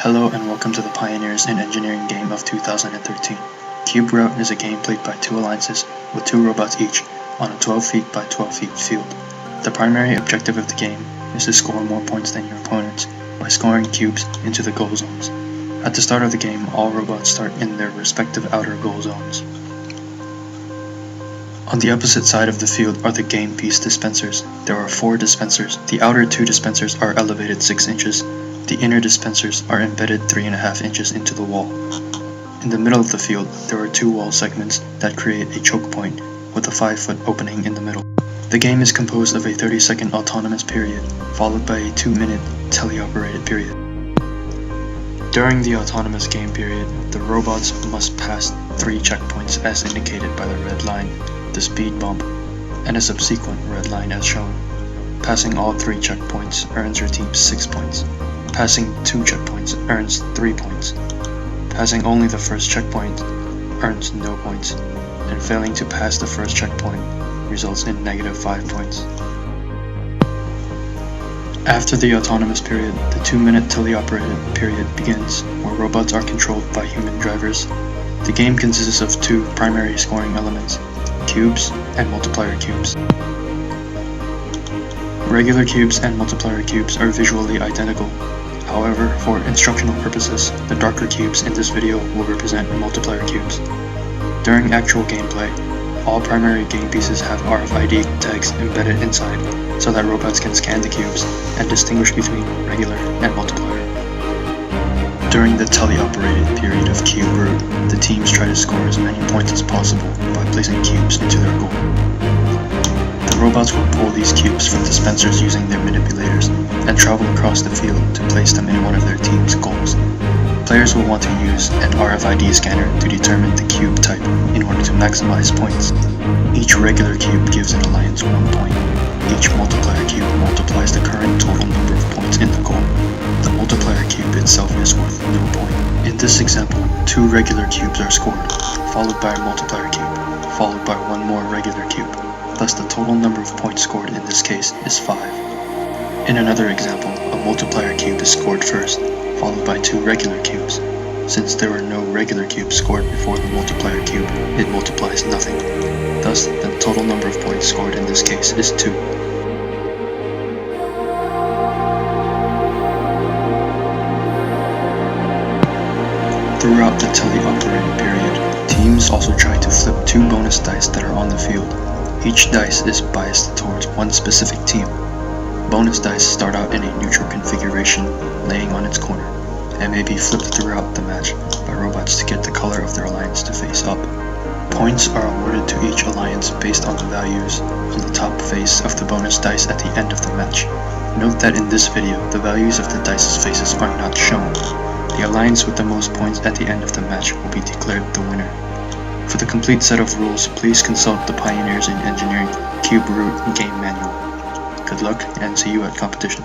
Hello and welcome to the Pioneers in Engineering game of 2013. Cube Route is a game played by two alliances with two robots each on a 12 feet by 12 feet field. The primary objective of the game is to score more points than your opponents by scoring cubes into the goal zones. At the start of the game, all robots start in their respective outer goal zones. On the opposite side of the field are the game piece dispensers. There are 4 dispensers. The outer 2 dispensers are elevated 6 inches. The inner dispensers are embedded 3.5 inches into the wall. In the middle of the field, there are 2 wall segments that create a choke point with a 5-foot opening in the middle. The game is composed of a 30-second autonomous period, followed by a 2-minute teleoperated period. During the autonomous game period, the robots must pass 3 checkpoints as indicated by the red line, the speed bump, and a subsequent red line as shown. Passing all 3 checkpoints earns your team 6 points. Passing 2 checkpoints earns 3 points. Passing only the first checkpoint earns no points, and failing to pass the first checkpoint results in -5 points. After the autonomous period, the 2-minute teleoperated period begins, where robots are controlled by human drivers. The game consists of 2 primary scoring elements, cubes and multiplier cubes. Regular cubes and multiplier cubes are visually identical. However, for instructional purposes, the darker cubes in this video will represent multiplier cubes. During actual gameplay, all primary game pieces have RFID tags embedded inside so that robots can scan the cubes and distinguish between regular and multiplier. During the teleoperated period of Cube Route, the teams try to score as many points as possible by placing cubes into their goal. The robots will pull these cubes from dispensers using their manipulators and travel across the field to place them in one of their team's goals. Players will want to use an RFID scanner to determine the cube type in order to maximize points. Each regular cube gives an alliance 1 point. Each multiplier cube multiplies the current total number of points in the goal. The multiplier cube itself is worth no point. In this example, 2 regular cubes are scored, followed by a multiplier cube, followed by 1 more regular cube. Thus the total number of points scored in this case is 5. In another example, a multiplier cube is scored first, followed by 2 regular cubes. Since there were no regular cubes scored before the multiplier cube, it multiplies nothing. Thus, the total number of points scored in this case is 2. Throughout the teleoperated period, teams also try to flip 2 bonus dice that are on the field. Each dice is biased towards one specific team. Bonus dice start out in a neutral configuration, laying on its corner, and may be flipped throughout the match by robots to get the color of their alliance to face up. Points are awarded to each alliance based on the values on the top face of the bonus dice at the end of the match. Note that in this video, the values of the dice's faces are not shown. The alliance with the most points at the end of the match will be declared the winner. For the complete set of rules, please consult the Pioneers in Engineering Cube Route game manual. Good luck and see you at competition.